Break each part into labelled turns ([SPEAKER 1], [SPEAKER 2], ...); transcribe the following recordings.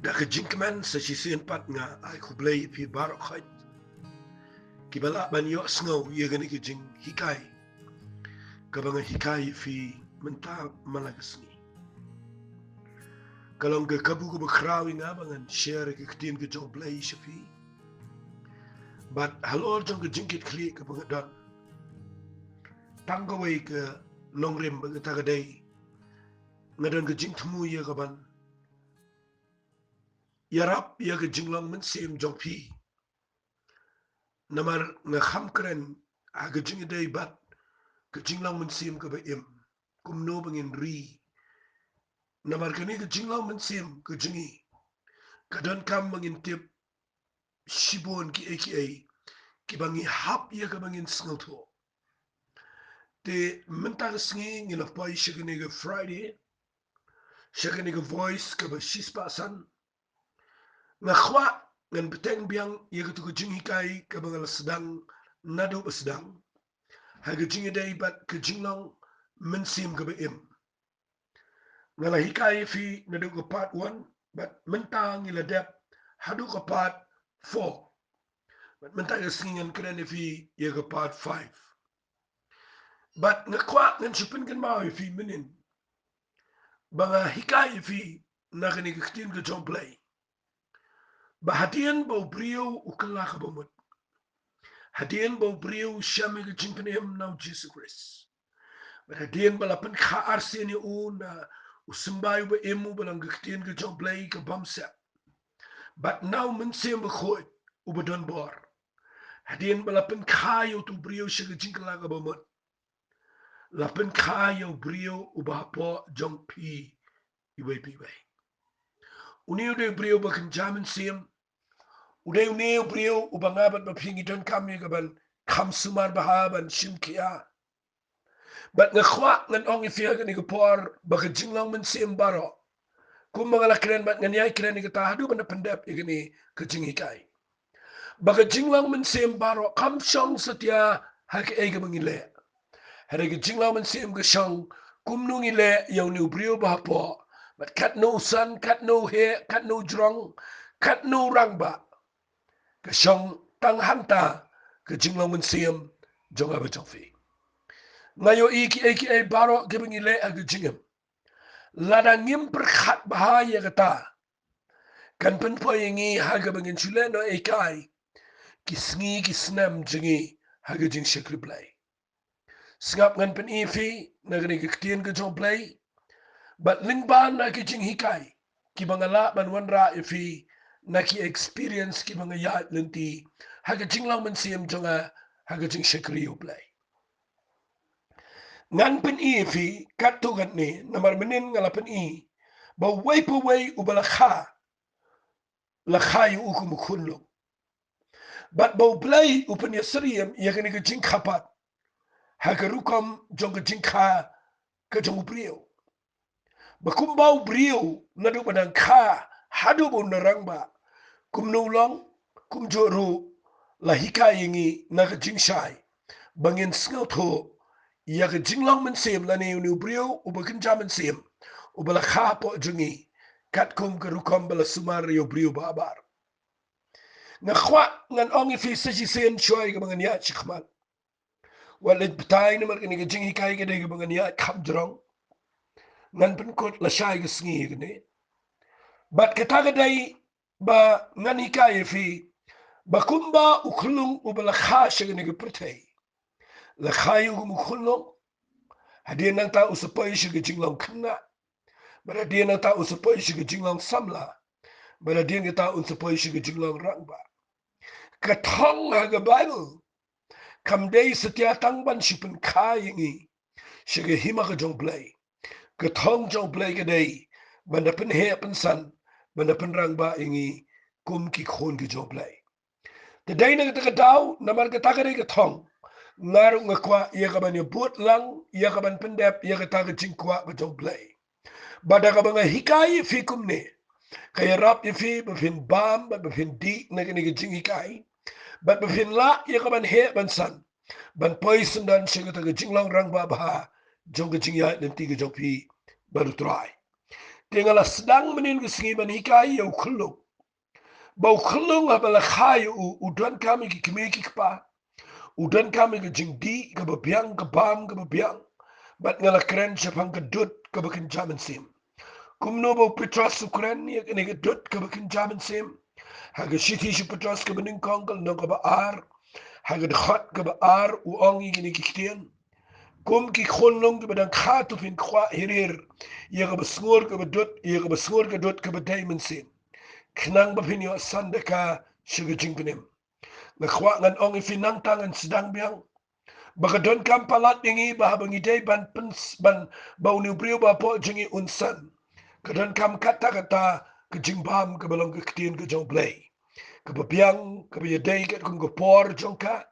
[SPEAKER 1] Da ke jinkman sa sisien pat nga ai kublay pi barok khait. Kibala ban yo snow ye gani ke jing hikai. Kabanga hikai fi menta malagasni. Kalong ke kabu ko bakrawi nga bangan share ke ktin ke jong play shafi. But halor jong ke jinkit kli ke banga dan. Tangaway ke longrim banga tagaday. Ngadan ke jing temu ye kaban. Yarap ya ke Jinglong Mynsiem jong pi. Namar nga khamkren aga jingiday bat ke Jinglong Mynsiem ke ba im. Kumno bangin ri. Namar kani ke Jinglong Mynsiem ke jingi. Kadon kam bangin tip shibon ki aka ki bangi hap ya ke bangin sngelto. Te mentag sngi ngila poi shikani ke Friday. Shikani ke voice ke ba shispasan. Nga khwa ngan beteng biang ya ke tuku jingi kai ke bangala sedang nado sedang. Haga jingi day bat ke Jinglong Mynsiem ke ba im. Ngala hikai fi nado ke part 1 but mentang ngila dep hadu ke part 4. But mentang ngan kren fi ya ke part 5. But ngakwa ngan chupin kan mau fi minin. Banga hikai fi nakani ke ktin ke jong play. Bahatian bau brio ukala ka bamut. Hadian bau brio syame ke jingpenem now Jesus Christ. But hadian balapan ka arseni na usimbayo ba emu balang ke ktin ke jong play ke bamsep. But now Mynsiem bekhoy ubadon bor. Hadian balapan kayo tu brio siya ke jingkala ka bamut. Lapan kayo brio ubahapo jong pi iway piway. Uniyo de brio bakan jamin siem. Uday uniyo brio ubangabat mapingiton kami kaban kam sumar bahaban shimkia. But ngakwa ngan ong ifia ka ni kapor baka Jinglong Mynsiem baro. Kung mga lakren bat nganyay kren ni katahado ba na pandap ikani kajingikai. Baka Jinglong Mynsiem baro kam siyang satya haki ay ka mangile. Hari ka Jinglong Mynsiem ka siyang kumno ngile yaw ni ubrio bahapo. But kat no usan, kat no he, kat no drong, kat no rangba. Ka siyang tanghanta ka Jinglong Mynsiem jong abajong fi. Ngayo iki ay baro kibangile aga jingam. Lada ngim perkhat bahaya kata. Kan penpoyengi haga bangin chuleno ekai. Kisngi kisnam jingi haga jing shakriplay. Singap ngan pen ifi nagani kiktian ke jong play. But lingban na ki jing hikai. Kibangala banwanra ifi na ki experience kibangayat lenti. Haga Jinglong Mynsiem jonga haga jing shakriyo play. Ngan pen ifi katugat ni namar menin ngalapen i. Ba way pa way ubalakha. Lakhayu ukumukunlo. But bau play upan yasriyam yakani ka jing kapat. Hagarukam jonga jing ka ka jong brio. Bakumbau brio nadu badang ka hadu bo narangba. Kumnulong kumjoro lahika yingi naga jing shai. Bangin sngal tho yaka Jinglong Mynsiem lani uni brio ubakin Mynsiem ubalakha po jungi. Katkum karukam bala sumar yo brio babar. Ngakwa ngan ongi fi sajisen shoy ka mga niya chikman. Walit betay na markani ka jingi kay ka day ka mga niya kamdrang. Ngan penkot la shay ka sngi ka But kataga day ba ngan hikay fi bakumba ukulung ubalakha siya ka pertay. Lakhayo kumukulong. Hadiyan ng tao usapay siya ka Jinglong kana. But hadiyan ng tao usapay siya ka Jinglong samla. But hadiyan ng tao usapay siya ka Jinglong rangba. Katong haga Bible. Kamday setiatang ban sipen kayangi. Siya hima ka jong play. Katong jong play ka day. Banda penhe pensan. Banda penrangba ingi. Kum ki khon ka jong play. Taday na katagadaw. Namar katagaday katong. Ngaro nga kwa. Iya ka ban yabut lang. Iya ka ban pendep. Iya ka taga jingkwa ka jong play. Bada ka mga hikay fi kumne. Kaya rap ifi. Bafin bam. Bafin di. Naganiga jing hikay. But bafin la ya kaman he bansan. Ban poison dan siya taga Jinglong rang babaha. Jong ka jingya ng tiga jong pi baru try. tinggal sedang menin kesengi banikai ya ukhulung. Bau khulung abala khai udan kami ki kimeki kpa. Udan kami ke jingdi ke babiang ke bam ke babiang. Bat ngala keren sepang ke dut ke bakin jaman sim. Kumno bau petras ukren ya kene ke dut ke bakin jaman sim. Haga shiti shi petras ke bening kongkel no ke ba ar. Haga dkhat ke ba ar uongi gini kiktian. Kum ki khonlong ke badang khatu fin kwa hirir. Ya ke besngur ke bedut, ya ke besngur ke dut ke bedaimen sim. Knang bapinyo sandaka shigajingkenim. Ngakwa ngan ong ifinang tangan sedang biang. Baka don kam palat yengi bahabangi day ban pens ban bau ni brio ba po jengi unsan. Kadon kam kata-kata ke jingbam ke balong ke ketien ke jong play. Ke babiang ke bayaday ke kung ke por jongka.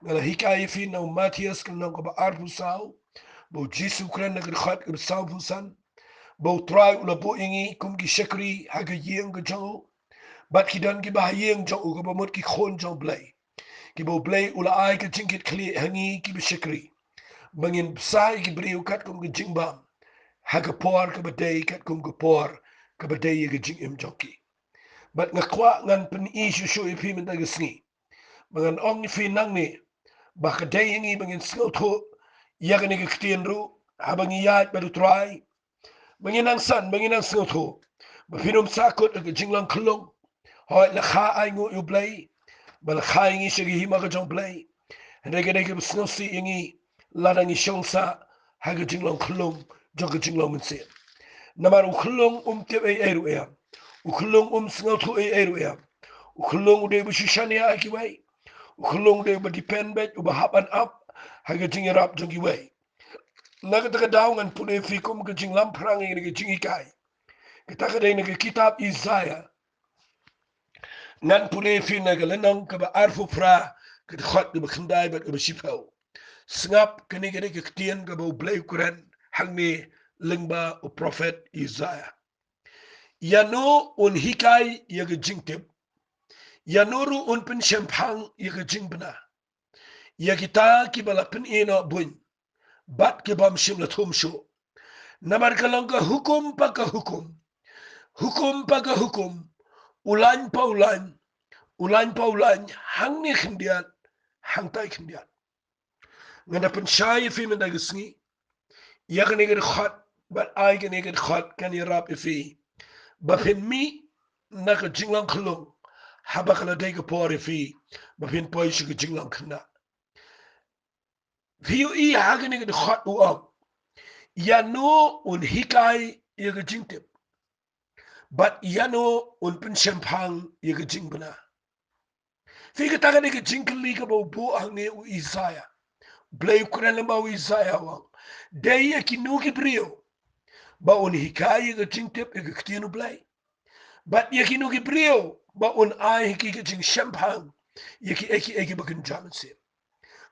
[SPEAKER 1] Ngala hikai fin na Matias ke nong ke ba arpu sao. Bau jisu kren na ke khat ke sao pusan. Bau try ula po yengi kum ki shekri haga yeng ke jongo. Bat ki don ki bahayeng jong u ke bamut ki khon jong play. Ki bau play ula ai ke jingkit kli hangi ki bishekri. Bangin sai ki beri ukat kum ke jingbam. Haga por ke badai kat kum ke por ke badai ke jing im joki. Bat ngakwa ngan pen isu shu ipi minta gesngi. Bangan ong fi nang ni bah ke day ngi bangin skil tho ya ke ni ke ktien ru habangi yat baru try. Bangin ang san bangin ang skil tho. Bafinum sakut ke Jinglong klong. Hoi la kha ai ngu yu play. Bal kha ngi shigi hima ke jong play. Rege snel si ingi ladang i shongsa haga Jinglong klong joga Jinglong Mynsiem. Namar uklong tip ay eru ya. Uklong snel tu ay eru ya. Uklong ude bu shishani ya ki way. Uklong ude bu depend bet uba hapan up haga jingirap jongi way. Naga taka daungan pune fikum ke jinglam perang ini ke jingikai. Kita kada ini ke kitab Isaiah. Nan pune fi naga lenong ke ba arfu pra ke khot ke bakhandai bet ke bashipau. Sengap kini kini ke ketien ke bau blay ukuran hangni lingba o prophet Isaiah. Yano un hikai ya ke jingtip. Yanuru un pen shempang ya ke jingbna. Ya kita ki bala pen ino bun. Bat ke bam shim la thum sho. Namar kalongka hukum paka hukum. Hukum paka hukum. Ulan pa ulan. Ulan pa ulan. Hang ni khindiat. Hang tay khindiat. Ngana pen shay fi men dagisngi. Ya kan ikan khot. Bat ay kan ikan khot. Kan irap ifi. Bapin mi. Naka Jinglong klong. Habakala dega pori fi. Bapin poi shika Jinglong kna. Fiu I hagan ikan khot uang. Yano un hikai yaga jingtip. But yano un pen shempang yaga jingbana. Fika tagan ikan jingkali ka bau bu hangne u Isaiah. Blay ukuran lamba u Isaiah wang. Day kinuki brio. Ba un hikai yaga jingtip yaga ktinu blay. But kinuki brio. Ba un ai hiki ka jing shempang. Yaki eki bakan Mynsiem.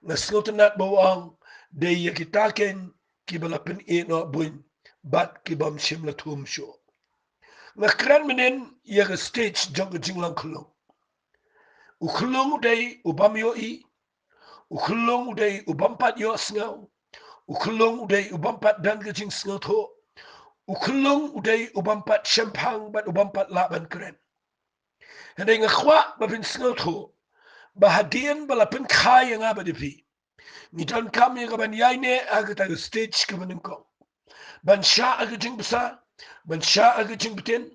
[SPEAKER 1] Naslotanat bawang. Day yaki taken kibalapen ino buin. Bat kibam shimla tum sho. Ngakran menen yaga stage jong Jinglong klong. Uklong uday ubam yo I. Uklong uday ubampat yo sngaw. Uklong uday ubampat dan ke jing sngaw tho. Uklong uday ubampat shempang bat ubampat laban keren. Henday ngakwa babin sngaw tho. Bahadian balapen kaya nga badipi. Ngitan kami kaban yayne agataga stage kabanin ko. Ban sya aga jing basa. Ban sya aga jing bitin.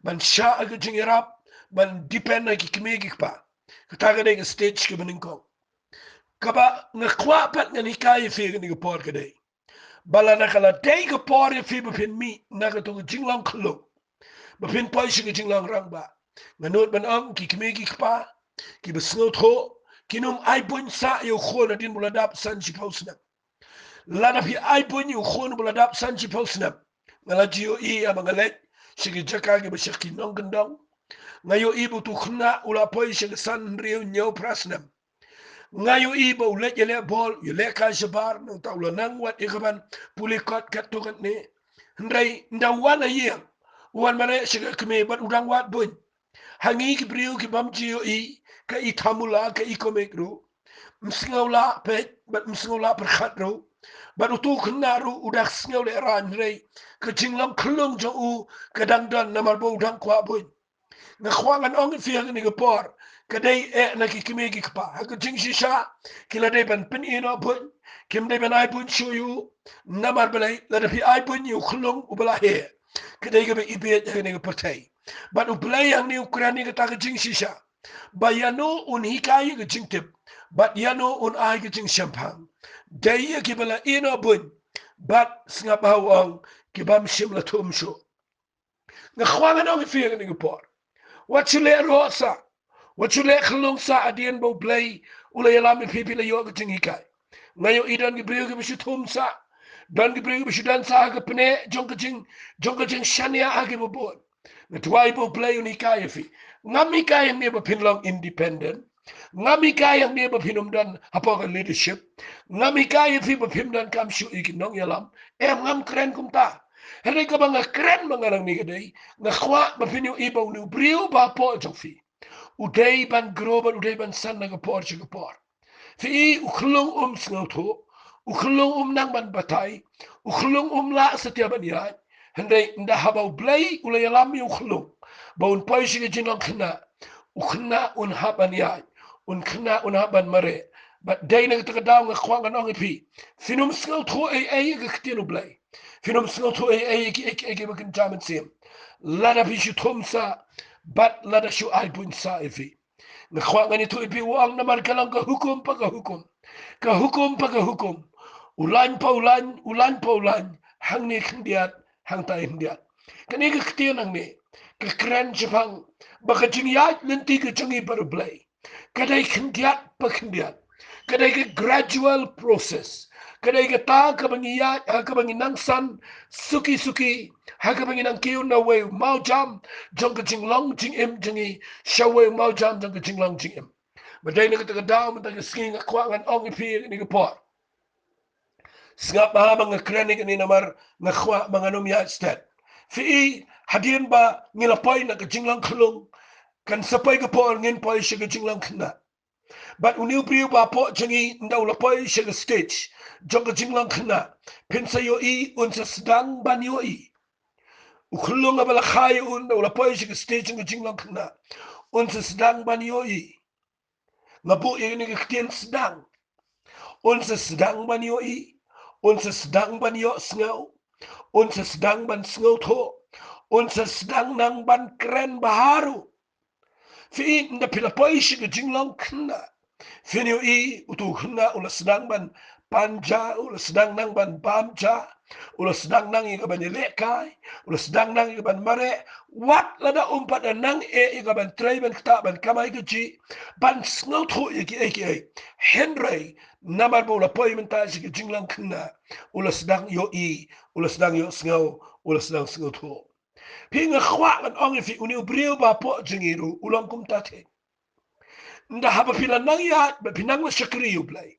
[SPEAKER 1] Ban sya aga jing irap. Ban depend na kikimigik pa. Kataga na yung stage kabanin ko. Kaba ngakwa pat nga nikaya figa ni kapor ka day. Bala nakala day kapor ya fi bapin mi. Nakatunga Jinglong klong. Bapin po siya Jinglong rang ba. Nganut ban ang kikimigik pa. Kibasnot ho. Kinum ay bun sa yung kho na din muladap san si pausnap. Lana pi ay bun yung kho na muladap san si pausnap. Ngala jiyo I ang mga let. Sige jaka giba siya kinong gandong. Ngayo ibu tu khna ula poi siya san riyo nyaw prasnam. Ngayo ibu ulet yele bol yele ka shabar nang taula nang wat ikaban pulikot katukat ni. Ndray ndawana yeng. Wan mane siya kame bat udang wat bun. Hangi ki priyo ki bam jiyo I. Ka itamula ka ikomekro. Msingawla pet bat msingawla perkhat ro. Baru tu kenaru udah sengau le ran rei. Ke Jinglong kelung jo u kadang dan namar bo udang kwa bun. Ngakwangan ong fiang ni gapor. Kadai na kikimegi kapa. Aku jing shisha. Kila dai ban pin ino bun. Kim dai ban ai bun shuyu. Namar balai. Lada pi ai bun yu kelung ubala he. Kadai gabe ibet ni gapertai. But ubalai yang ni ukuran ni kata ke jing shisha. Bayano un hikai ke jing tip. But yano un ai ke jing champagne. Daya kibala ino bun. But singap hawang kibam shimla tumsho. Ngakwangan ong fiang ni gapor. What you let rosa? What you let kelung sa adian bo play ulay alam pipi la yo kating hikay. Ngayon idan gibriyo gi bisu tum sa. Dan gibriyo gi bisu dan sa aga pene jong kating shania agi bo bon. Ngatwai bo play un hikay fi. Ngami kayang niya ba pinlong independent. Ngami kayang niya ba pinumdan hapokan leadership. Ngami kayang fi ba pinumdan kam syu ikinong yalam. Ngam keren kumta. Hari ka mga keren mga nang nigaday, nakwa mapinyo ibaw ni briyo ba po fi. Uday ban groban uday ban san nagapor siya gapor. Fi uklong snauto, uklong nang ban batay, uklong la sa tiyaban yan. Handay ndahabaw blay ulay alam yung uklong. Baun po siya ginong kna, ukna unhaban yan, unkna unhaban mare. But day nagtakadaw nga kwa nga nong ipi. Finum snauto ay gakitino blay. Finom snauto ay bakin Mynsiem. Lada pishu tumsa, but lada shu ay bunsa ifi. Nakwa nga nito ipi uang naman kalang kahukum pa kahukum. Kahukum pa kahukum. Ulan pa ulan, hang ni kendiat, hang tayo kendiat. Kaniga katiyan ang ni, kakren sipang, baka jingyat nanti ka jangi barublay. Kaday kendiat pa kendiat. Kaday ka gradual process. Kadai kata kabanginang san suki hakabanginang kiyo na way mau jam jong ka jinglong jingim jingi shawe mau jam jong ka jinglong jingim. Maday na kata daw matag sking akwangan ong ipi ni kapor. Singap mahabang nga krenik ni namar ngakwa mga numya stat. Fi hadian ba ngilapoy na ka jinglong kulong kan sapay kapor ngin poy siya ka jinglong kna. But uniu priu ba po jangi ndaw lapoy siya ka stage. Jong Jinglong kena pensa yo I unsa sedang ban yo I ukulung abala kaya un wala po si stage ng Jinglong kena unsa sedang ban yo I ngabu ini ketian sedang unsa sedang ban yo I unsa sedang ban yo sngaw unsa sedang ban sngaw to unsa sedang nang ban keren baharu fi inda pilapoy si Jinglong kena finyo I utu kena ula sedang ban panja, ulah sedang nang ban bamja, ulah sedang nang ikaban lekai, ulah sedang nang ikaban mare, wat lada umpat nang ikaban tray ban kta ban kamay gaji, ban snot ho iki Henry namar bo ulah poy mentaj ki jinglang kena, ulah sedang yo I, ulah sedang yo sngaw, ulah sedang snot ho. Pinga khwa kan ong fi uni ubriu ba po jingiru ulang kum tate. Nda haba pila nang yat, ba pinang wa shakriu blay.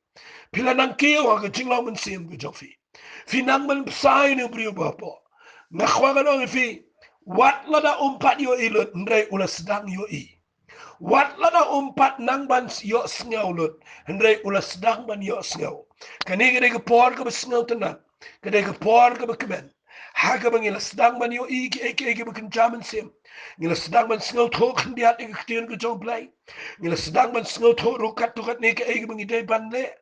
[SPEAKER 1] Pila nang kiyo aga Jinglong Mynsiem ko jofi. Finang man psay ni brio bapo. Nakwagan ong fi wat lada umpat yo ilot ndray ula sedang yo I. Wat lada umpat nang ban yo sngaw lot ndray ula sedang ban yo sngaw. Kani gede ke por ke sngaw tenan. Gede ke por ke kemen. Haga bang ila sedang ban yo I ke bakin Mynsiem. Ngila sedang ban sngaw tok ndiat ke ketian ke jong play. Ngila sedang ban sngaw tok rukat tukat ni ke bang idai ban le.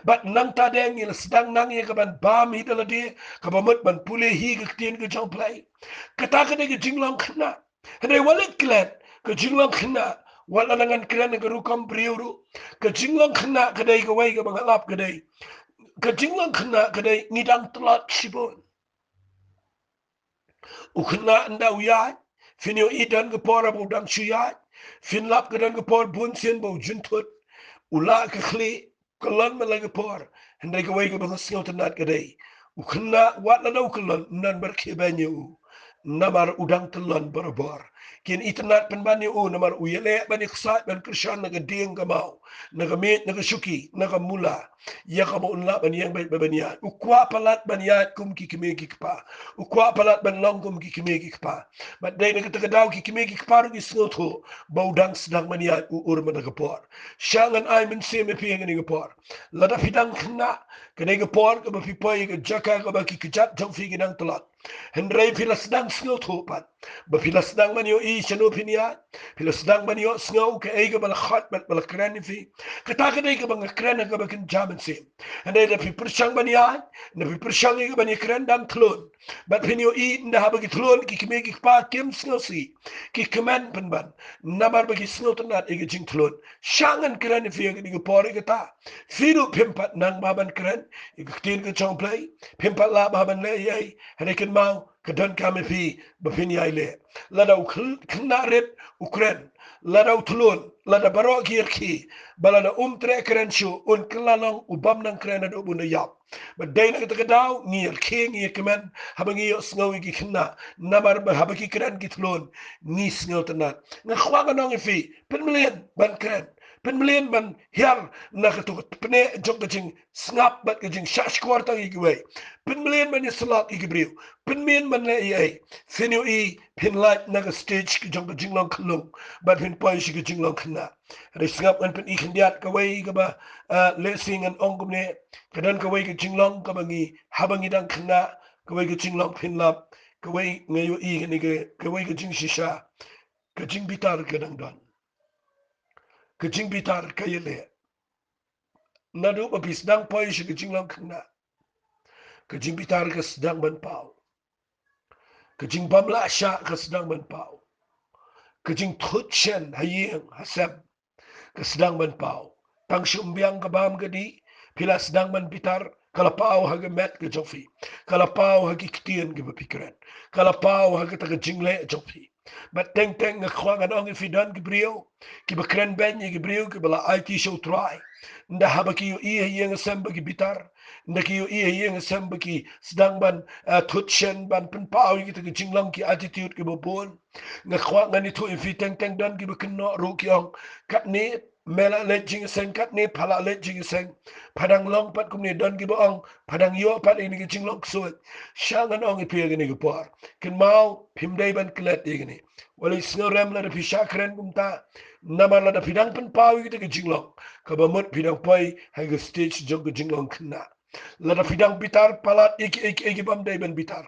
[SPEAKER 1] But nang tadeng ngila sedang nang ye kaban bam hidala di kabamut ban pule hi ke ketian ke jong play. Kata ke ke Jinglong kena. Hadai walit klet ke Jinglong kena. Wala nangan kena ke rukam priuru. Ke Jinglong kena kadai ke wai ke bangalap kadai. Ke Jinglong kena kadai ngidang telat sibon. Ukna nda uyat. Finyo idan ke por abo dang suyat. Finlap ke dan ke por bunsin bo juntut. Ula ke kli. Kalan malagi por. Hendai ke wai ke bang singaw tenat kadai. Ukna wat na daw kalan nan berkibanyo. Namar udang telan barabor. kin itnat pen bani u namar uyele bani ksat ban krishan naga ding gamau naga met naga shuki naga mula ya kaba unla ban yang baik babaniat ukwa palat baniat kum ki kimegi kpa ukwa palat ban long kum ki kimegi kpa bat dai naga tagadau ki kimegi kpa ru isnoto baudang sedang baniat u ur naga por shangan ai Mynsiem pi ngani gapor lada fidang khna kene gapor ka bafi pai ga jaka ka baki kijat jong fi ginang tolak hendrai filas dang sngo thopat ba filas dang manyo I chano pinia filas dang manyo sngo ka eiga bal khat bal kran fi kata ka dai ka bang kran ka bakin jaman sim hendai da fi pershang bania na fi pershang ga bani kran dang thlon ba pinyo I nda ha bagi thlon ki kime ki pa kem sngo si ki keman penban namar bagi sngo tanat eiga jing thlon shangan kran fi ga ni por ga ta firu pimpat nang baban kran iktin ka chong play pimpat la baban le ye hadikin mau kedan kami fi bapini aile ladau knaret ukren ladau tulun lada baro kirki balada tre kren shu un klalong ubam nang kren adu bunda yap badai na kita dau ngir king ngir kemen habangi yo sngawi ki khna namar habaki kren ki tulun ni sngaw tanat ngakhwa nong fi penmelen ban kren penmelen ban hiar na katu pene jong kajing snap bat kajing shash kwarta igwe penmelen ban islat igbriu penmen ban le ai finu I pin light naga stage ki jong jinglong khlung bat pin poi shi ki jinglong khna re snap an pen I khndiat ka wei ka ba le sing an ongum ne kadan ka wei ki jinglong ka bangi habangi dang khna ka wei ki jinglong pin lap ka wei ngayo I ni ka wei ki jing shisha ka jing bitar ka dang don ka jing bitar ka yele nadu ba bis dang poi shi ki jinglong khna ka jing bitar ka sedang ban pau kajing bamla sha ka sedang menpau kajing thutchen hayeng hasem ka sedang menpau tang shumbiang ka bam gadi pila sedang menpitar kalapau haga met ka jofi kalapau hagi kitien ka bapikran kalapau haga taga jingle jofi but teng nga kwang anong ifidan ki brio ki bakren ben ki brio ki bala IT show try nda habaki yo I hayeng asem bagi bitar nda ki yo I hayeng asem bagi sedang ban thutchen ban penpau ki taga jinglong ki attitude ki bopon nga kwang ngani tu ifi teng dan ki bakno ru kyong kat ni mela le jing seng kat ni phala le jing seng padang long pat kumni don ki boong padang yo pat ini ki jinglong suat shangan ong ipi gani ki por kin mau pimdai ban klet igani wali snurem la da pisha kren kumta namar la da pidang penpau ki jinglong kabamut pidang pai haga stage jog ki jinglong kna la da pidang bitar palat iki bam dai ban bitar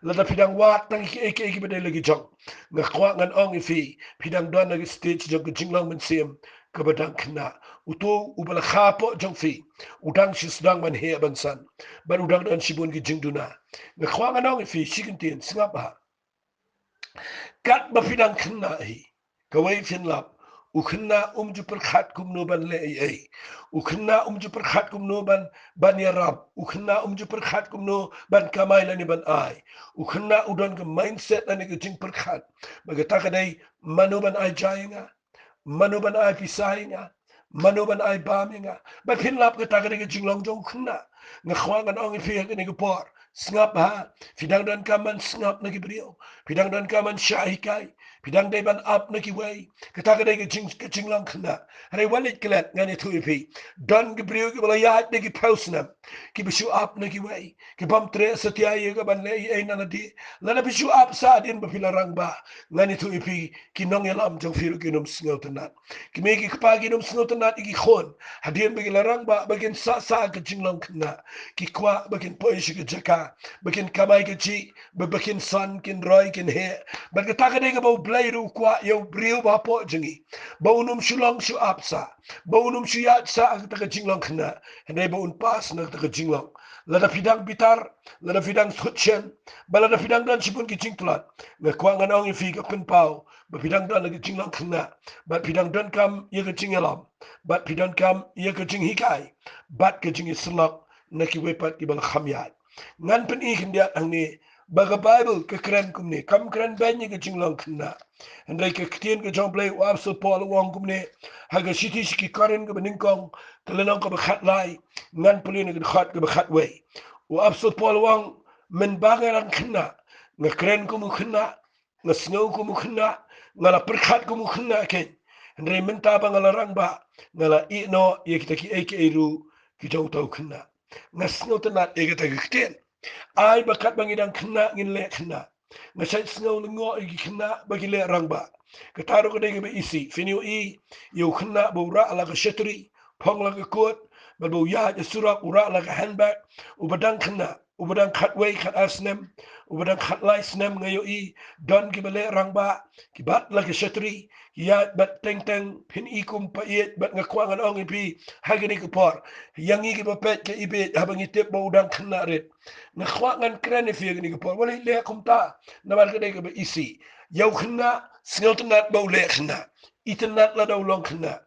[SPEAKER 1] la da pidang wat tang iki badai lagi jong nga kwa ngan ong ifi pidang don lagi stage jog ki jinglong Mynsiem kabadang kna uto ubala khapo jong fi udang shisdang man he bansan bar udang dan shibun ki jingduna nga kwa ngan ong ifi shikintin singapa kat bapidang kna hi kawai finlap ukhna umju perkhat kumno ban le ai ukhna umju perkhat kumno ban yarab ukhna umju perkhat kumno ban kamai lani ban ai ukhna udon ke mindset lani ke jing perkhat bagata kadai manu ban ai jainga manu ban ai pisainga manu ban ai baminga ba finlap ke tagade ke jinglong jong khna nga khwangan ong fi ke ni ke por snap ha fidang dan kaman snap na brio fidang dan kaman shahikai fidang dai ban up na wei kata dai ke jinglong khna re walit klet ngani tu ipi don ke brio ke bala ya de ke pausna ki bisu up na wei ke bam tre setia ye ke ban le ai na di la na bisu up sa din ba filarang ba ngani tu ipi ki nong elam jong firu ki num sngo tanat ki me ki pa ki num sngo tanat ki khon hadien ba larang ba bagen sa ke jinglong khna ki kwa bagen poish ke jaka bagen kamai ke ji bagen san kin roi kin he ba ka ta ka ba blai ru kwa yo brio ba po jingi ba unum shulong shu apsa ba unum shu ya sa ta ka jinglong khna hene ba un pas na ta ka jinglong la da pidang bitar la da pidang thutchen ba la da pidang dan sipun ki jingtlat na kwa ngan ong fi ka pen pau ba pidang dan la jinglong khna ba pidang dan kam ye ka jingelam ba pidang kam ye ka jing hikai bat ka jing islak na ki wepat ki bal khamyat ngan pen I khndia ang ni baga bible ke kren kumne kam kren benye ke jinglong khna andai ke ktien ke jomplay wa so pol wong kumne haga shiti shiki karen ke beningkong telenong ke bekhat lai ngan pelin ke khat ke bekhat we wa so pol wong men baga ran khna nga kren kumu khna nga snow kumu khna ngala perkhat ko mukna ke ndre menta ba ngala rang ba ngala ino ye kita ki eke eru ki jong tau khna ngasno tana e kita kten ai bakat bangidang khna ngin le khna ngasai snow ngo i khna bagi le rang ba kataro ko dege be isi finiu i yo khna bo ra ala ka shetri phong la ka kot ba bo ya je sura ura la ka handbag ubadang khna ubadang khatway khat asnem ubadang khatlai snem ngayo i don ki bale rang ba ki bat la ka shetri ya bat teng teng pin ikum pa iet bat ngakwangan ong ipi hagini ko por yang i ki bapet ke ibe habang itip bo udang khna ret ngakwangan kren ifi gini ko por wala le kumta na bar ka dege be isi yau khna snel tenat bau le khna itenat la dau long khna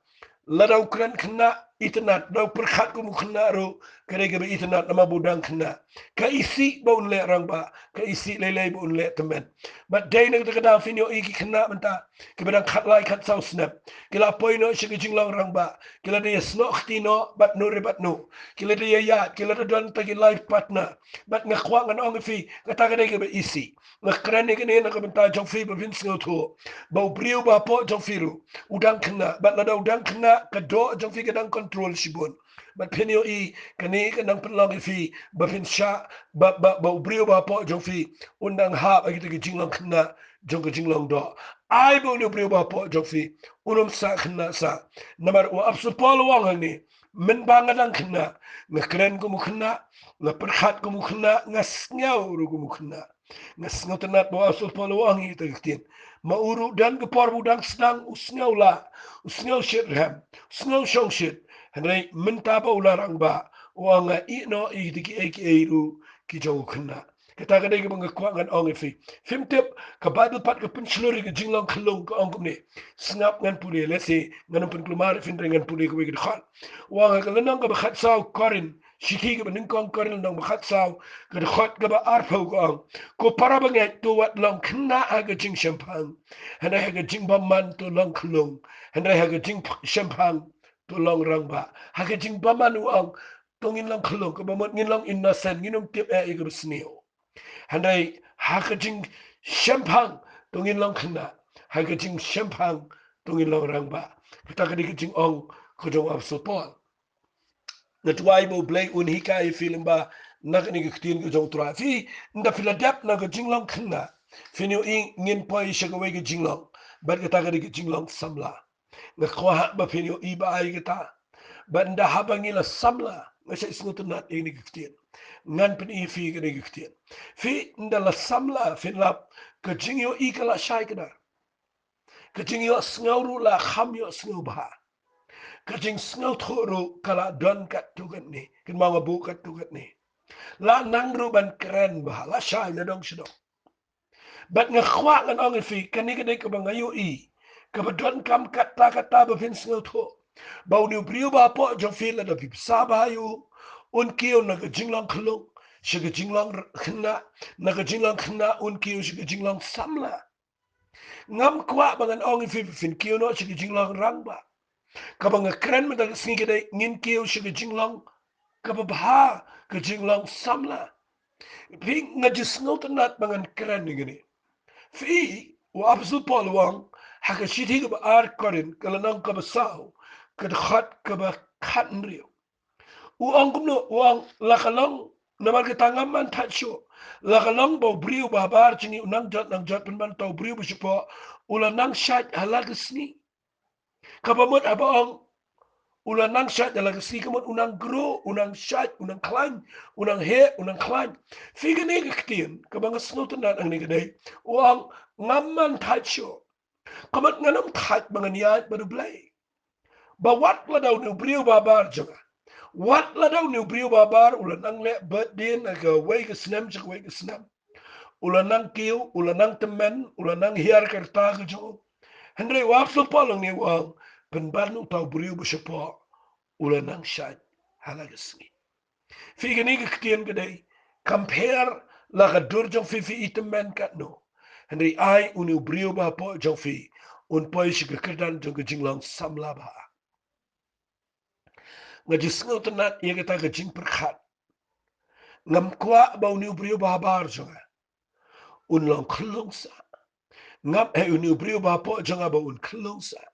[SPEAKER 1] la dau kran khna itenat dau perkhat ku khna ro kare ke itenat nama budang khna ka isi bau le rang ba ka isi le le bau le temen but day nak ta da finio iki khna menta ke bedang khat lai khat sau snap kila poino shi jinglong rang ba kila de sno khtino but no re but no kila de ya kila de don ta ki life partner but ngakwa ngan ong fi kata ka de ke isi ngakran ne ke ne na ka menta jong fi ba vin sno tho bau priu ba po jong firu udang kena bat lada udang kena kado jong fi kadang control sibon bat penio i kani kadang penlong fi ba fin sha ba bau priu ba po jong fi undang ha ba kita ke jinglong kena jong ke jinglong do ai bau ni priu ba po jong fi unum sa kena sa namar wa absu pol wang ni men bangadang kena ngakren ko mu kena ngaperkhat ko mu kena ngasnyau ru ko mu kena ngasngotenat ba absu pol wang i ta mauru dan kepor budang sedang usngau shit ram usngau shong shit hanai mentapa ularang ba wanga ino i diki eki eiru ki jau khna kata kadai ke bang kwangan ong fi fimtep ka bible pat ka penslori ke jinglong khlong ka ong ne snap ngan pule lese ngan pun klumar fin ngan pule ko wigi khan wanga ka lenang ka khat saw korin shiki ke bening kong korin nang khat saw ka khat ka ba arpho ko para bangai to wat long khna aga jing champang hanai haga jing baman to long khlong hanai haga jing champang to long rang ba haga jing baman uang tongin long khlong ka bamot ngin long innocent nginum tip e igru sneo hanai haga jing champang tongin long khna haga jing champang tongin long rang ba kita ka jing ong ko jong ab so pol na tuai bo blay un hikai film ba na ni ktin ko jong tra fi nda filadap na ko jinglong khna finu ing ngin poi shagawe ke jinglong bar ka ta ke jinglong samla na kwa ba finu i ba ai ka ba nda habangi la samla na sa isnut na ni ktin ngan pen i fi ke ni ktin fi nda la samla fin la ka jingyo i kala shai kana ka jingyo sngauru la khamyo sngu ba kajing snel thoro kala don kat tugat ni kin mga bu kat tugat ni la nangru ban keren bah la shay na dong sidok bat nga khwa ngan ong fi kani kani ka bang ayo i ka ba don kam kata ba fin snel tho ba uni priu ba po jo fi la da fi sa ba yu un kiyo na ka jinglong khlong shi ka jinglong khna na ka jinglong khna un kiyo shi ka jinglong samla ngam kwa bangan ong fi fin kiyo no shi ka jinglong rang ba kabang kren med singi de ngin keu shiga jinglong kababha ka jinglong samla fi nga jisnot nat bangan kren ni gani fi wa absu polwang haka shiti ka ar korin kala nang ka basaw ka khat ka ba khat nrio u ang kumno u ang lakalong namal ka tangam man tacho lakalong bo briu babar chini nang jot pan tau briu bu ula nang shat halal sni kabamot abang ulang nang shat dalam si kemun unang grow unang shat unang klan unang he unang klan figa ne kektian kabang snotan dan ang negedai uang ngaman tacho kamat nganam tat manganiat baru blay bawat la daw ni brio babar jaga wat la daw ni brio babar ulang nang le birthday na ka way ka snam chak way ka snam ulang nang kiu ulang nang temen ulang nang hiar kerta ka jo Henry wap so palang ni uang penbarnu tau brio besepo ula nang shat halagasngi fi gani ka ktian kadai compare la ka dur jong fi item men kat no henry ai uni brio ba po jong fi un poi shi ka kerdan jong ka jinglang samla ba nga jisngo tanat ye ka ta ka jing perkhat ngam kwa ba uni brio ba bar jong un long khlong sa ngam uni brio ba po jonga ba un closer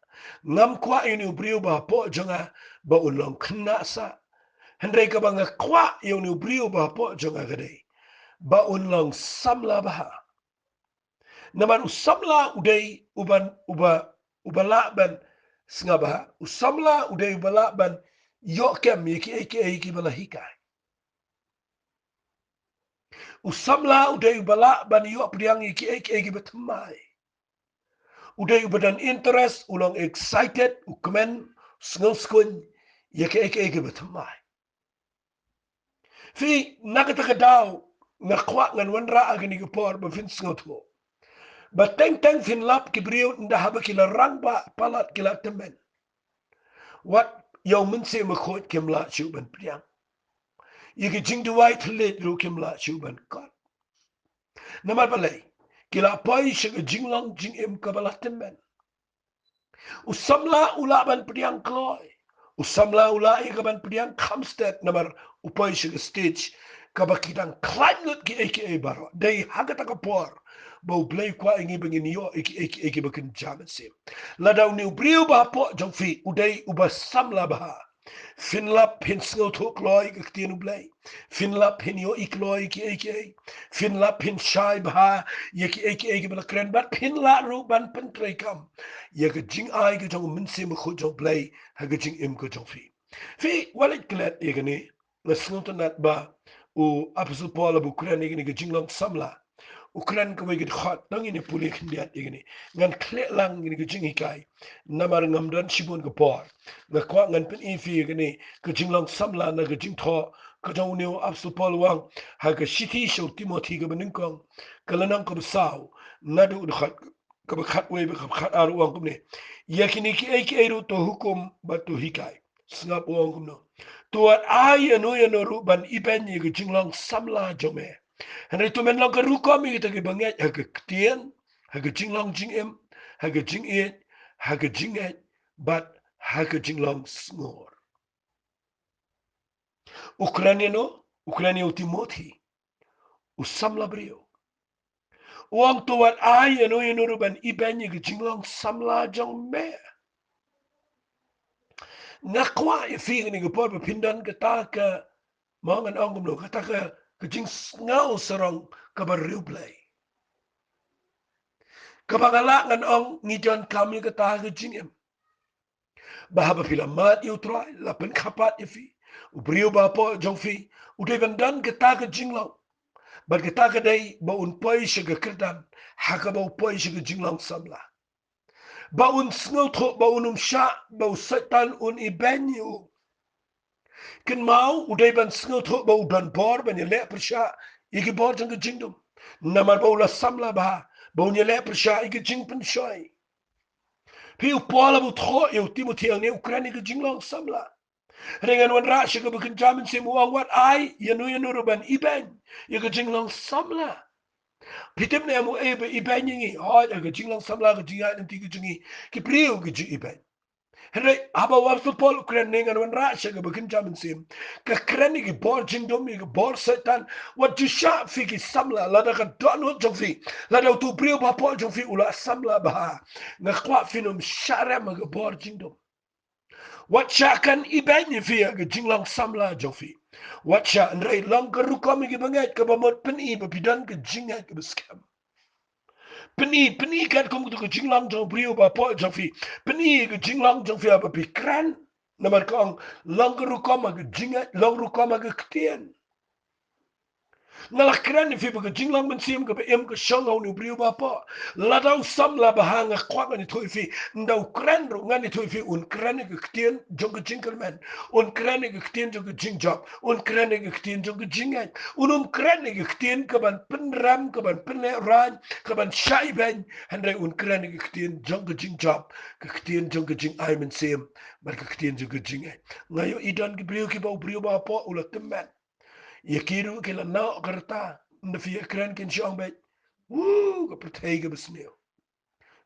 [SPEAKER 1] ngam kwa uni brio ba po jonga ba un long kna sa hendrai ka banga kwa uni brio ba po jonga gade ba un long samla ba naman usamla uday ubala ban sngaba usamla uday ubala ban yokem yiki bala hikai usamla uday ubala ban yo priang yiki betamai uday ubadan interest ulang excited ukmen skun yiki betamai fi nakataka daw ngakwa ngan wanra agni gupor bafin sngoto ba teng fin lap kibriu nda haba kila rangba palat kila temen wat yau Mynsiem khot kimla chuban priang yiki jingduai thle ru kimla chuban kot namar balai kila pai shiga jinglong jingim kabala temen usamla ulaban priang kloy usamla ulai kaban priang kamstet namar upai shiga stage kabakidang kleinut ki aka baro dei hagata kapor bau blai kwa ingi bengin yo iki bakin jaman sim ladau ni ubriu ba po jongfi udai ubasamla ba finlap hin sngo tok loy gtien blai finlap hin yo ikloy ki aka finlap hin shai ba yeki aka bela kren bat finla ru ban pen kam yek jing ai ge jong Mynsiem khu jong blai ha ge jing im ko jong fi walit klet yegani la sngo nat ba u apsu pola bu kren yegani ge jinglong samla Ukran ka wigit hot nang ini puli kindiat igini ngan kle lang ini kucing ikai namar ngamdan shibun ka por na kwa ngan pen ifi igini kucing lang samla na kucing tho kajong niu apsu polwang ha ka shiti show timothy ka beningkong kalanang ka besaw nadu udhat ka bakhat we ka khat aru wang kumne yakini ki ai ru to hukum batu hikai sngap wang kumno tuat ai anu ru ban iben yi kucing lang samla jome Henry tu men lang karuka mi kita ke banget ha ke ktien ha ke jinglong jingem ha ke jinget ha ke jinget but ha ke jinglong snor Ukrainiano Timothy usamla brio uang tuat ay ano ruban ibenye ke jinglong samla jong me ngakwa ifi ni ke por pindan ke ta ke mangan angum no kata ke jing ngau serong kabariu play Kabangala ngan ong ngijon kami kata gejingem. Bahaba pila mat yu try la pen kapat ifi. Ubriu ba po jong fi. Udai bandan kata gejinglang. Bar kata kadai ba un poi shiga kerdan. Haka ba poi shiga jinglang samla. Ba un sngo tho ba unum sha ba setan un ibenyu. Ken mau udai ban sngo tho ba udan bor ban le persha. Iki bor jong gejingdum. Namar ba ula samla ba. Ba un le persha iki jing pen shoy. Piu pola bu tho eu Timothy ang ne Ukraine ke jinglong samla. Rengan wan ra shiga bukan jamin sim uang wat ai yanu ruban iben. Ya ke jinglong samla. Pitim ne amu ebe iben yingi. Oh ya ke jinglong samla ke jingat nanti ke jingi. Ki priu ke jing iben. Henry haba wapsu pol Ukraine nengan wan ra shiga bukan jamin sim. Ke kreni ki bor jingdom ki bor setan. Wat ju sha fi ki samla. Lada ka donut jong fi. Lada tu priu ba pol jong fi ula samla bah. Ngakwa finum syara mga bor jingdom. Wat sya kan iben fi ga jinglang samla jofi. Wat sya nrai lang kerukom gi banget ke bamot peni babidan ke jingat ke beskam. Peni kan kum ke jinglang jong brio ba po jofi. Peni ke jinglang jong fi apa pikran. Namar kong lang kerukom ke jingat lang rukom ke ketien. Ngalah keren ni fiba ke jinglang Mynsiem ke em ke shangau ni brio bapa ladau sam la bahanga kwa ni toi fi ndau keren ro ngani toi fi un keren ke ktien jong ke jingkerman un keren ke ktien jong ke jingjop un keren ke ktien jong ke jingan unum keren ke ktien ke ban penram ke ban penran ke ban shai ben handai un keren ke ktien jong ke jingjop ke ktien jong ke jing ai Mynsiem bar ke ktien jong ke jingan ngayo idan ke brio bapa ulah teman Yakiru kila na karta na fiya kran kin siang bet. Woo ka pertega besneeuw.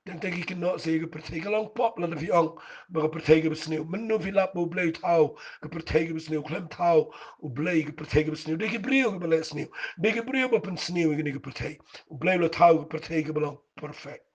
[SPEAKER 1] Dan tegi kin no se ka pertega lang pop la na fiang ba ka pertega besneeuw. Menu vila bo blay tau ka pertega besneeuw klem tau o blay ka pertega besneeuw. Deke brio ka balay sneeuw. Deke brio ba pen sneeuw ka pertega. O blay la tau ka pertega belang perfect.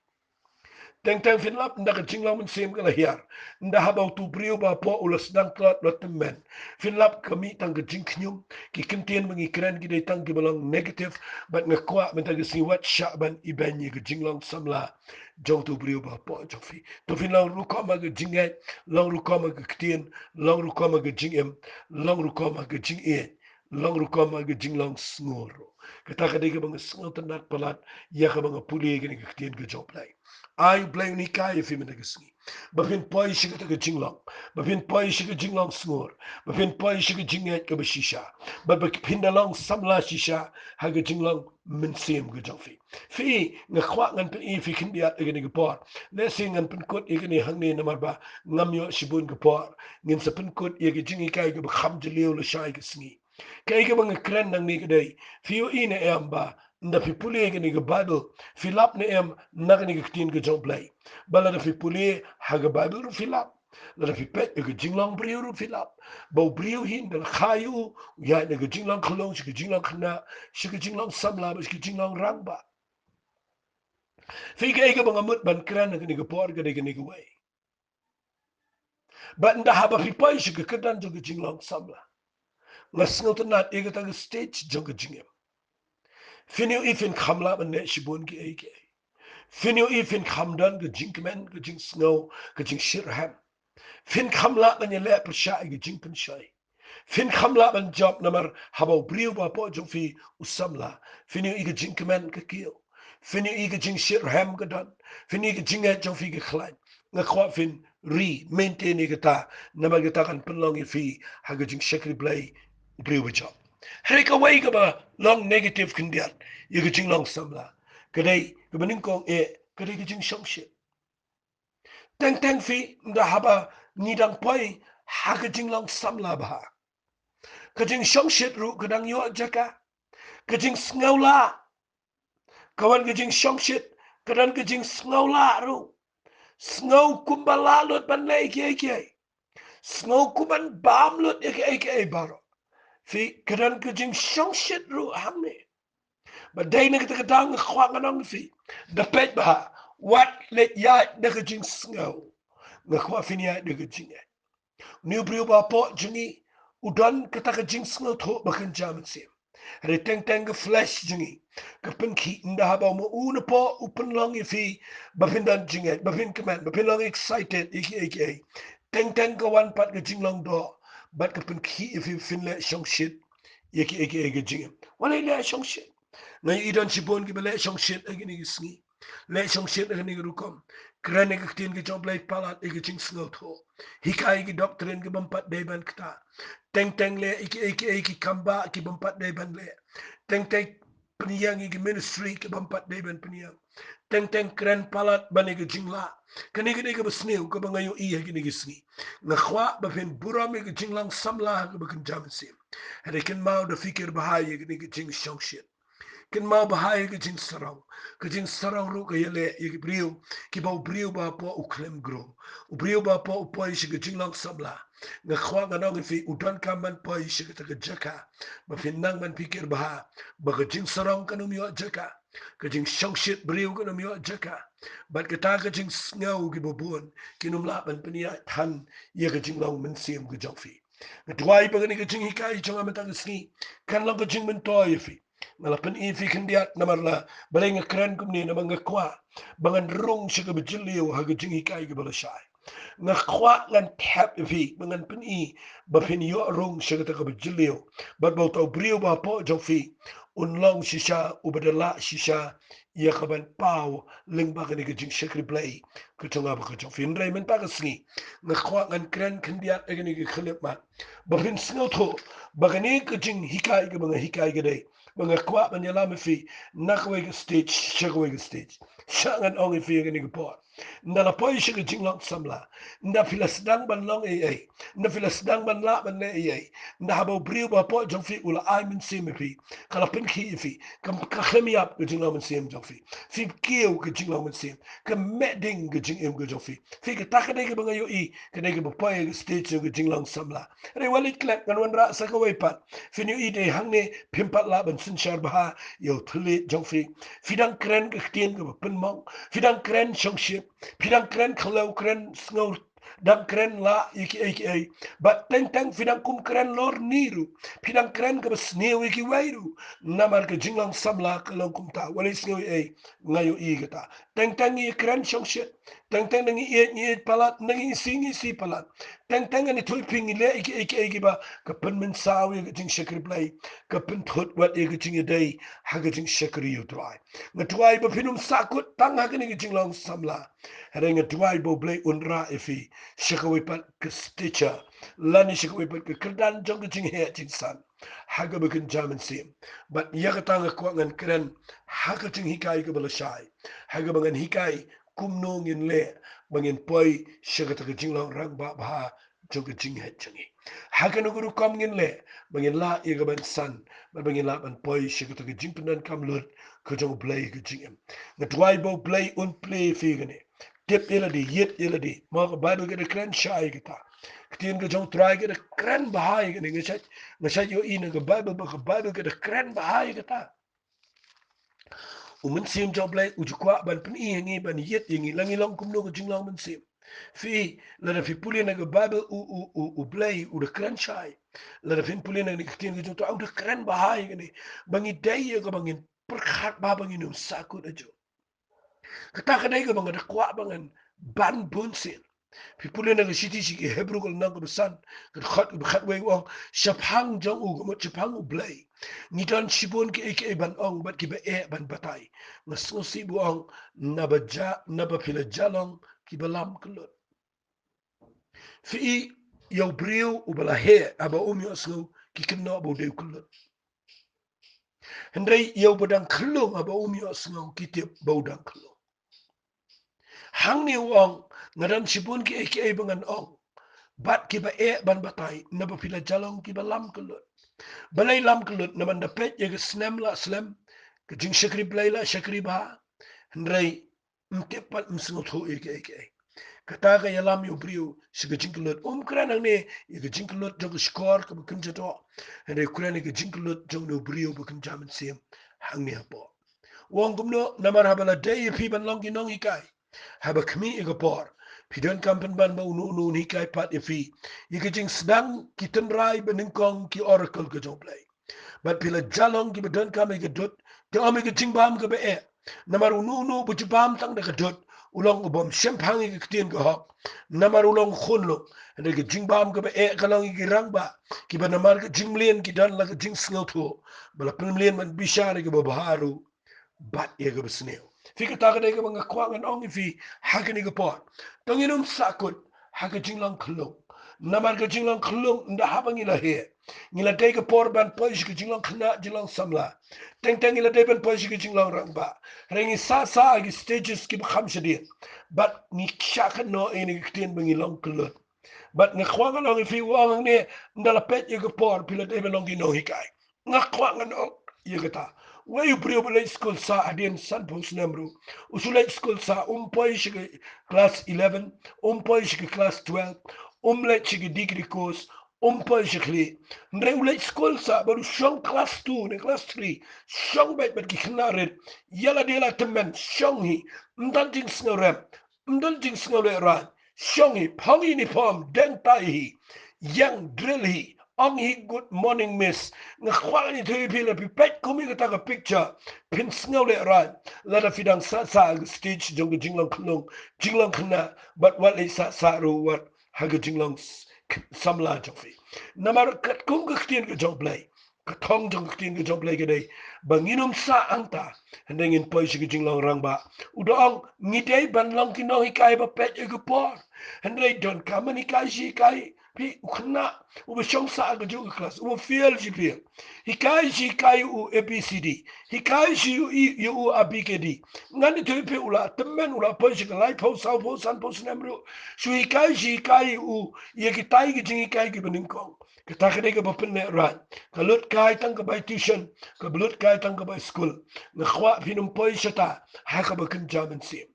[SPEAKER 1] Teng finlap nda ka Jinglong Mynsiem ka lahiar. Nda habau tu brio ba po ulas dang klat lotemen. Finlap kami tang ka jingknyum ki kentien mengi keren ki day tang ki balong negative but ngakwa mentang ka siwat syaban ibanyi ka Jinglong samla jong tu brio ba po jong fi. Tu finlang rukama ka jingat, long rukama ka ketien, long rukama ka jingem, long rukama ka jinget. Long rukama ka Jinglong snoro. Kata ka day ka mga sngo tanak palat ya ka mga puli ka ni ka ketien ka joblay. Ai blame ni kai fi mena gesni. Bafin poi shiga ta jinglong. Bafin poi shiga jinglong snor. Bafin poi shiga jinget ka shisha. But pinda long samla shisha ha ga jinglong Mynsiem ga jongfi. Fi nga kwa ngan pen fi kin biat ga ni gapor. Le sing ngan pen kot ga ni hang ni namar ba ngam yo shibun gapor. Ngin sa pen kot ga jingi kai ga kham jeliu le shai ga sngi. Kai ga bang kren nang ni ga dai. Fi yo ina amba nda fi puli ga ni ga badal. Fi lap ni naga ni ga ktien ga jong play. Bala da fi puli ha ga badal ru fi lap. La da fi pet ga jinglong brio ru fi lap. Bau brio hin da khayu ya na ga jinglong khlong shi ga jinglong khna shi ga jinglong samla ba shi ga jinglong rang ba. Fi ga bang amut ban kran ga ni ga por ga ni ga way. Ba nda ha ba fi pai shi ga kadan jo ga jinglong samla. Ngasngot na ga ta ga stage jo ga jingem. Finiu ifin khamla ban ne shibun ki eke. Finio ifin khamdan ga jinkmen ga jink snow ga jink shirham. Fin khamla ban ye le persha ga jinken shai. Fin khamla ban job namar habau brio ba po jo fi usamla. Finio i ga jinkmen ga kio. Finio i ga jink shirham ga dan. Finio ga jinga jo fi ga khlain. Nga kwa fin maintain i ga ta namar ga ta kan penlong i fi ha ga jink shakri blay brio ba job. Hei ka way ka ba long negative kandiat i ga jink long samla. Kadai kebening kong kadai ke jing shong shit. Teng fi nda haba nidang poi ha ke jing long samla ba. Ke jing shong shit ru kadang yo jaka. Ke jing sngaula. Kawan ke jing shong shit kadang ke jing sngaula ru. Sngaw kumbala lut ban le ike. Sngaw kumban bam lut ike baro. Fi kadang ke jing shong shit ru hamne. But day na kita kadang khwang anong fi. Dapet ba wat let ya na ka jing sngaw. Nga kwa fin ya na ka jing. New brio ba po jingi udon kita ka jing sngaw to bakan jaman sim. Re teng ka flash jingi. Kapin ki nda haba mo una po upan long ifi bapin dan jinget bapin command bapin long excited iki. Teng ka wan pat ka jing long do. But kapin ki ifi fin le shong shit iki jing. Wala le shong shit. Ngay idan sibon ki bale shong shit agi ni sngi. Le shong shit agi ni rukom. Krane ka tin ki job lay palat agi jing sngaw to. Hikai ki doctrine ki bampat deban kita. Teng le iki kamba ki bampat deban le. Teng peniyang iki ministry ki bampat deban peniyang. Teng kren palat bani ki jingla. Kani ki ka basniw ka bangayo iya ki ni sngi. Ngakhwa bafin buram ki jinglang samla ka bakan jamansim. Hadi kin mau da fikir bahaya ki ni ki jing shong shit. Kin mau bahaya ke jing sarang ru ke yele ye brio ki bau brio ba po uklem gro u brio ba po po shi ke jing long sabla nga khwa nga nong fi udan kaman po shi ke ta jaka ba fin nang man pikir baha ba ke jing sarang kanum yo jaka ke jing shong shit brio kanum yo jaka ba ke ta ke jing ngau ki bobon kinum la ban penia tan ye ke jing long Mynsiem ke jong fi Dwai ba ke jing hikai jong amatang ski kan long ke jing men to ye fi Nalapan ifi kandiat namarla balay nga kran kumni na mga kwa bangan rung siya ka bajiliw haga jingi kay ka balasay nga kwa ngan tap ifi bangan pani bapin yo rung siya ka bajiliw bat baw taw briyo ba po jong fi unlong siya ubadala siya iya kaban pao ling ba kani ka jing shakri play kutunga ba ka jong fi nray man pagasngi nga kwa ngan kran kandiat agani ka khalip man bapin singaw to bagani ka jing hikay ka mga hikay ka day mga kwa manyalam fi nakaway ka stage shakaway ka stage shangan ong fi nga ni po na po siya ka jinglang samla na filasdang ban long na filasdang ban la ban le na habaw briyo ba po jong fi ula ay Mynsiem fi kalapin ki fi kam kakhlemiap ka jinglang Mynsiem jong fi kiyo ka jinglang Mynsiem ka meding ka jingim ka jong fi ka takaday ka mga kanay ka po ka stage ka jinglang samla ay walit klep kan wan ra sa kaway pat finyo ide hang ni pimpat la ban sin syarbaha yo tlit jongfi fidang kren ketien ke penmong fidang kren shongship fidang kren kalau kren sngow dang kren la iki but teng fidang kum kren lor niru fidang kren ke besneu iki wairu namar ke jinglang samla kalong kum ta wali sngow ngayo igata teng i kren shongship teng ngi palat ngi si palat teng ni tulping le iki ba ke penmen sawi ke jing shakri play ke pen thot wat ke jing dei ha ke jing shakri yu dry ngatwai ba pinum sakut tang ha ke ni jinglang samla Hering ngatwai bo play unra ifi shakawi pat ke stitcher lani shakawi pat ke kerdan jong ke jing he jing san ha ke bekin jamin sim but ya ke tang ko ngan kren ha ke jing hikai ke belashai ha ke bangan hikai kumno ngin le bangin poi shakata ke jinglang rang ba jong ke jing he jangi ha ke no guru kom ngin le bangin la ye ke ban san bangin la ban poi shakata ke jing pendan kam lut ke jong play ke jing em ngatwai bo play un play fi gane tip eladi yet eladi ma bible ke de kren shai kita ketien ke jong try ke de kren bahai ke ngasat yo ina ke bible ke de kren bahai kita Mynsiem jong play ujukwa ban pen i ngi ban yet ngi langi long kumno ke jinglong Mynsiem fi la da fi pulien ke bible u play u de kren shai la da fin pulien ke ketien ke jong to de kren bahai ke ni bangi dai ke bangin perkhat ba bangin sakut ajo kata kadai ke bangan kwa bangan ban bunsil pipulin ng city si Hebrew kol nang kebesan khat wei wong shaphang jong u mo shaphang u blay ngitan sibon ke ban ong bat ki ba ban batai ngasno si buong naba pila jalong ki balam kulot fi yo brio u bala he aba yo asno ki kenno bo de kulot hendai yo bodang kulong aba yo asno ki tip bodang kulong hang ni wong ngadan sibun ki bangan ong bat ki ba ban batai na ba pila jalong ki ba lam kulut balai lam kulut na man da pet ye snem la slem ke jing shakri play la shakri ba ndrei mtepal msingot ho kata ka yalam yo brio siga jing kulut kran ne ye jing kulut jog skor ka kun jato ndrei kran ke jing kulut jog no brio bu kun jamin sim hang ni hapo wong gumno namar habala day pi ban long ki nong ikai haba kmi igapor pidon kampen ban ba unu ni kai pat ifi yikijing sedang kiten rai beningkong ki oracle ke joblay but pila jalong ki bedon kam igedut ke omi ke bam ke be namar unu bu bam tang de gedut ulong ubom shempang ke ktien ke hok namar ulong khunlo de ke bam ke be kalong ki rang ba ki ba namar ke jingmlien ki dan la ke jing sngoto bala penmlien man bishare ke baharu bat ye ke besneo Fika taka deka mga kwangan ong ifi haka ni kapot. Tanginum sakut haka jinglang klung. Namar ka jinglang klung nda habang ila he. Ngila deka por ban poish ka jinglang kna jinglang samla. Teng ila deka ban poish ka jinglang rangba. Rengi sa agi stages ki bakham shadir. But ni shaka no ini kitien bangi long klulut. But nga kwangan ong ifi wang ne ndala pet ye kapor pila deka long gino hikai. Nga kwangan ong ye kata. Where you pray over school sa adin san post namru. Usulay school sa umpoy siya class 11, umpoy siya class 12, umlet siya degree course, umpoy siya kli. Ndre ulay school sa baru siyang class 2 ne class 3. Siyang bet kiknarin. Yala dela temen siyang hi. Mdal jing sngarem. Mdal jing sngareran. Siyang hi. Pangi ni pom deng tai hi. Yang drill hi. Ang hi good morning miss nga kwani to pila pi pet kumi ka taka picture pin sngaw le ran la da fidang sa stage jong jinglong klong jinglong khna but what is sa ru what ha jinglong samla jong fi namar kat kum ka ktin ka jong play ka thong jong ktin ka jong play ka dai banginum sa angta hendengin poi shi jinglong rang ba udong ngidei ban long kino hikai ba pet e ka por hendei don kamani kai shi kai pi ukna uba shong sa ga jo class uba feel ji feel hikai ji kai u abcd hikai ji u abkd ngani to pe ula temen ula po ji lai po sa po san po snemru su hikai ji kai u ye ki tai gi ji kai gi bening kong ka ta khade ga bapen ne ran ka lut kai tang ka bai tuition ka lut kai tang ka bai school na khwa pinum po shata ha ka ba kun jaman sim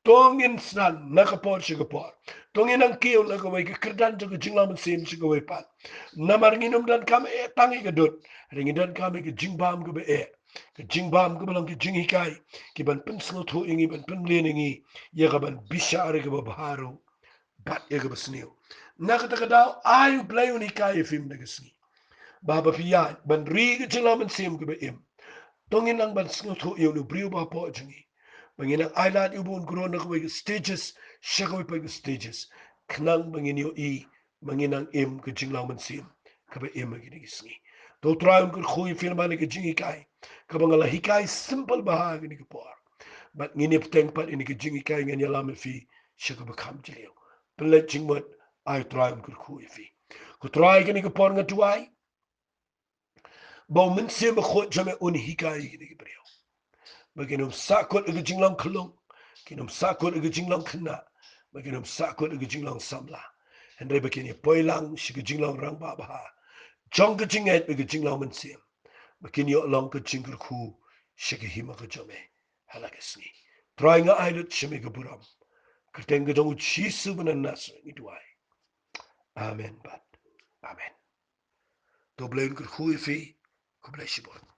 [SPEAKER 1] Tongin snan nakapor sigapor. Tongin ang kiyo na kaway kakerdan sa kajinglang Mynsiem sa kaway pan. Namarnginom dan kami tangi kadut. Ringidan kami kajingbam kabe Kajingbam kabalang kajingikay. Kiban pensngot ho ingi ban penleningi. Ya kaban bisyari kababaharo. Bat ya kabasniyo. Nakatakadaw ayu playo ni kaya film nagasni. Baba piyan ban ri kajinglang Mynsiem kabe Tongin ang ban sngot ho iyo no brio ba po jingi. Banginang island ubun guro na kaway stages, siya kaway pag stages. Knang banginyo manginang kajinglang Mynsiem, kabay maginigisngi. Do trayon ko kuy filman ni kajingi kay, kabang hikay simple bahagi ni kapor. But nginip tengpat ini kajingi kay nga nyalami fi, siya kabakam jiliyo. Pelet jingmat, ay trayon ko kuy fi. Ko try kini kapor nga tuway, baw Mynsiem akot jame un hikay kini kapor. Baginom sakot ag jinglang kalong, kinom sakot ag jinglang kana, baginom sakot ag jinglang samla. Henry bakini poilang si jinglang rang babaha. Jong ka jinget ag jinglang Mynsiem. Bakini long ka jingker ku si hima ka jome halagasni. Try nga ailut si mga buram. Kerteng ka jong uchisu banan naso ituay. Amen bat. Amen. Doblayin ka ku ifi, kublay sibot.